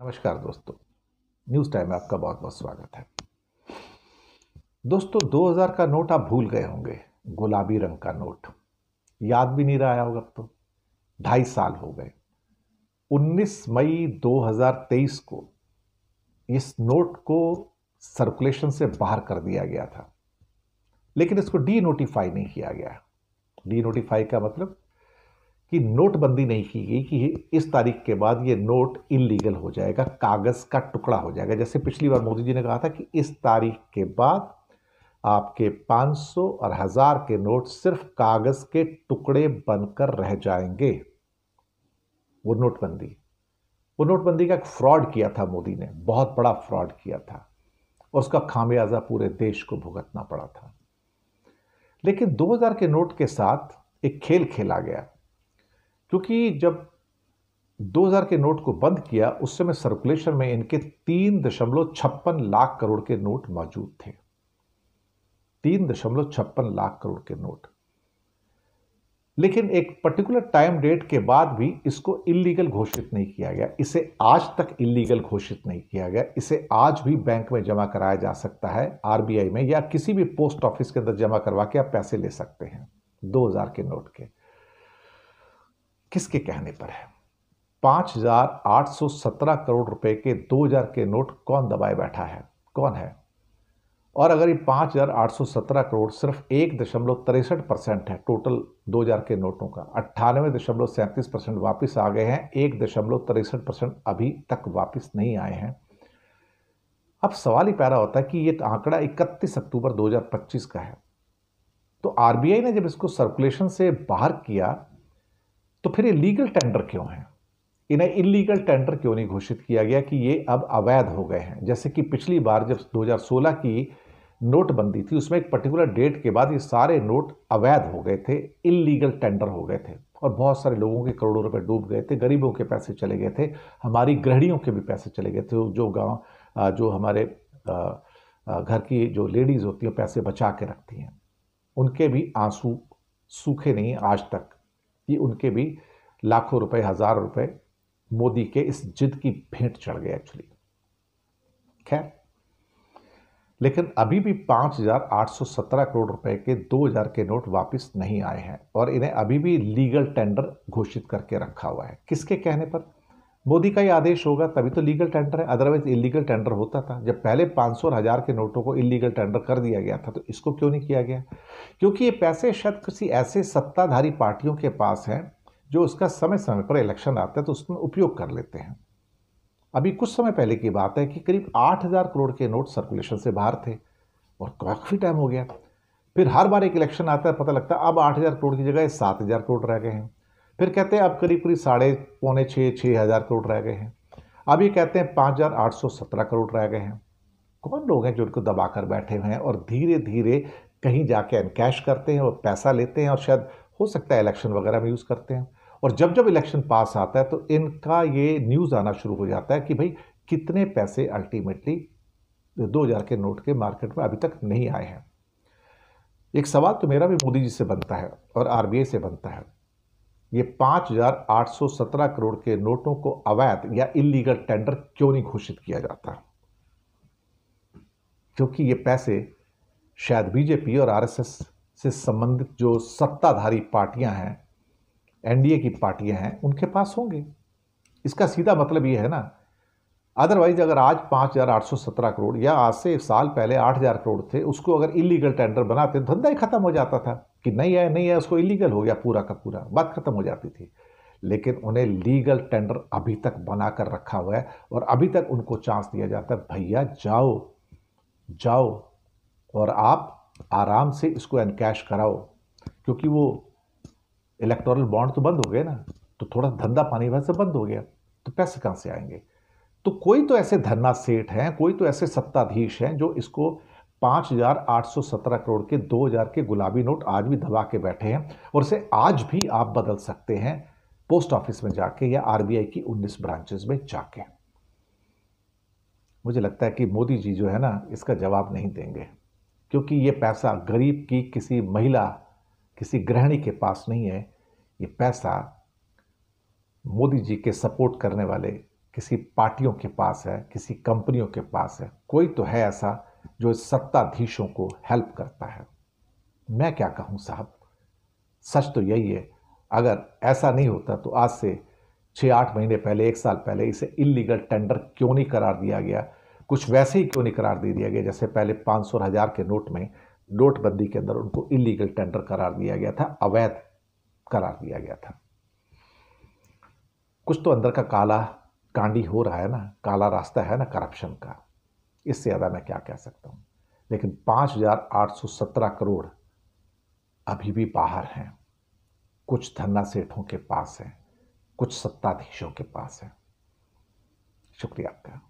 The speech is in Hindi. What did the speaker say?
नमस्कार दोस्तों, न्यूज़ टाइम में आपका बहुत बहुत स्वागत है। दोस्तों, 2000 का नोट आप भूल गए होंगे। गुलाबी रंग का नोट याद भी नहीं रहा होगा। अब तो 2.5 साल हो गए। 19 मई 2023 को इस नोट को सर्कुलेशन से बाहर कर दिया गया था, लेकिन इसको डी नोटिफाई नहीं किया गया। डी नोटिफाई का मतलब कि नोटबंदी नहीं की गई कि इस तारीख के बाद ये नोट इलीगल हो जाएगा, कागज का टुकड़ा हो जाएगा। जैसे पिछली बार मोदी जी ने कहा था कि इस तारीख के बाद आपके 500 और 1000 के नोट सिर्फ कागज के टुकड़े बनकर रह जाएंगे। वो नोटबंदी का एक फ्रॉड किया था मोदी ने, बहुत बड़ा फ्रॉड किया था और उसका खामियाजा पूरे देश को भुगतना पड़ा था। लेकिन 2000 के नोट के साथ एक खेल खेला गया, क्योंकि जब 2000 के नोट को बंद किया उस समय सर्कुलेशन में इनके 3.56 लाख करोड़ के नोट मौजूद थे। 3.56 लाख करोड़ के नोट। लेकिन एक पर्टिकुलर टाइम डेट के बाद भी इसको इलीगल घोषित नहीं किया गया। इसे आज तक इलीगल घोषित नहीं किया गया। इसे आज भी बैंक में जमा कराया जा सकता है, आरबीआई में या किसी भी पोस्ट ऑफिस के अंदर जमा करवा के आप पैसे ले सकते हैं 2000 के नोट के। किसके कहने पर है? 5,817 करोड़ रुपए के 2000 के नोट कौन दबाए बैठा है? कौन है? और अगर ये 5,817 करोड़ सिर्फ 1.63% है टोटल 2000 के नोटों का, 98.37% वापस आ गए हैं, 1.63% अभी तक वापस नहीं आए हैं। अब सवाल ही पैदा होता है कि ये आंकड़ा 31 अक्टूबर 2025 का है। तो आरबीआई ने जब इसको सर्कुलेशन से बाहर किया तो फिर ये लीगल टेंडर क्यों है? इन्हें इलीगल टेंडर क्यों नहीं घोषित किया गया कि ये अब अवैध हो गए हैं? जैसे कि पिछली बार जब 2016 की नोटबंदी थी, उसमें एक पर्टिकुलर डेट के बाद ये सारे नोट अवैध हो गए थे, इलीगल टेंडर हो गए थे और बहुत सारे लोगों के करोड़ों रुपए डूब गए थे, गरीबों के पैसे चले गए थे, हमारी गृहिणियों के भी पैसे चले गए थे। जो हमारे घर की जो लेडीज होती हैं पैसे बचा के रखती हैं, उनके भी आंसू सूखे नहीं आज तक कि उनके भी लाखों रुपए, हज़ार रुपए मोदी के इस जिद की भेंट चढ़ गए एक्चुअली। खैर, लेकिन अभी भी 5,817 करोड़ रुपए के 2000 के नोट वापस नहीं आए हैं और इन्हें अभी भी लीगल टेंडर घोषित करके रखा हुआ है। किसके कहने पर? मोदी का ही आदेश होगा तभी तो लीगल टेंडर है, अदरवाइज इलीगल टेंडर होता था। जब पहले 500 और 1000 के नोटों को इलीगल टेंडर कर दिया गया था तो इसको क्यों नहीं किया गया? क्योंकि ये पैसे शायद किसी ऐसे सत्ताधारी पार्टियों के पास हैं जो उसका समय समय पर इलेक्शन आता है तो उसमें उपयोग कर लेते हैं। अभी कुछ समय पहले की बात है कि करीब 8,000 करोड़ के नोट सर्कुलेशन से बाहर थे और काफ़ी टाइम हो गया। फिर हर बार एक इलेक्शन आता है, पता लगता है अब 8,000 करोड़ की जगह 7,000 करोड़ रह गए हैं। फिर कहते हैं अब करीब करीब 5,500-6,000 करोड़ रह गए हैं। अब ये कहते हैं 5,817 करोड़ रह गए हैं। कौन लोग हैं जो उनको दबा कर बैठे हुए हैं और धीरे धीरे कहीं जाके एनकैश करते हैं और पैसा लेते हैं और शायद हो सकता है इलेक्शन वगैरह में यूज़ करते हैं। और जब जब इलेक्शन पास आता है तो इनका ये न्यूज़ आना शुरू हो जाता है कि भाई कितने पैसे अल्टीमेटली 2000 के नोट के मार्केट में अभी तक नहीं आए हैं। एक सवाल तो मेरा भी मोदी जी से बनता है और आरबीआई से बनता है, ये 5,817 करोड़ के नोटों को अवैध या इलीगल टेंडर क्यों नहीं घोषित किया जाता? क्योंकि ये पैसे शायद बीजेपी और आरएसएस से संबंधित जो सत्ताधारी पार्टियां हैं, एनडीए की पार्टियां हैं, उनके पास होंगे। इसका सीधा मतलब ये है ना। अदरवाइज अगर आज 5,817 करोड़ या आज से एक साल पहले 8,000 करोड़ थे, उसको अगर इलीगल टेंडर बनाते धंधा ही खत्म हो जाता था कि नहीं है उसको इलीगल हो गया, पूरा का पूरा बात खत्म हो जाती थी। लेकिन उन्हें लीगल टेंडर अभी तक बनाकर रखा हुआ है और अभी तक उनको चांस दिया जाता है, भैया जाओ और आप आराम से इसको एनकैश कराओ। क्योंकि वो इलेक्टोरल बॉन्ड तो बंद हो गए ना, तो थोड़ा धंधा पानी वैसे बंद हो गया तो पैसे कहां से आएंगे? तो कोई तो ऐसे धन्ना सेठ हैं, कोई तो ऐसे सत्ताधीश हैं जो इसको 5,817 करोड़ के 2000 के गुलाबी नोट आज भी दबा के बैठे हैं और इसे आज भी आप बदल सकते हैं पोस्ट ऑफिस में जाके या आरबीआई की 19 ब्रांचेस में जाके। मुझे लगता है कि मोदी जी जो है ना, इसका जवाब नहीं देंगे, क्योंकि ये पैसा गरीब की किसी महिला, किसी गृहिणी के पास नहीं है। ये पैसा मोदी जी के सपोर्ट करने वाले किसी पार्टियों के पास है, किसी कंपनियों के पास है, कोई तो है ऐसा जो इस सत्ताधीशों को हेल्प करता है। मैं क्या कहूं साहब, सच तो यही है। अगर ऐसा नहीं होता तो आज से 6-8 महीने पहले, 1 साल पहले इसे इलीगल टेंडर क्यों नहीं करार दिया गया? कुछ वैसे ही क्यों नहीं करार दे दिया गया जैसे पहले 500 और 1000 के नोट में नोटबंदी के अंदर उनको इलीगल टेंडर करार दिया गया था, अवैध करार दिया गया था। कुछ तो अंदर का काला कांडी हो रहा है ना, काला रास्ता है ना करप्शन का। इससे ज़्यादा मैं क्या कह सकता हूँ। लेकिन 5,817 करोड़ अभी भी बाहर हैं, कुछ धन्ना सेठों के पास है, कुछ सत्ताधीशों के पास है। शुक्रिया आपका।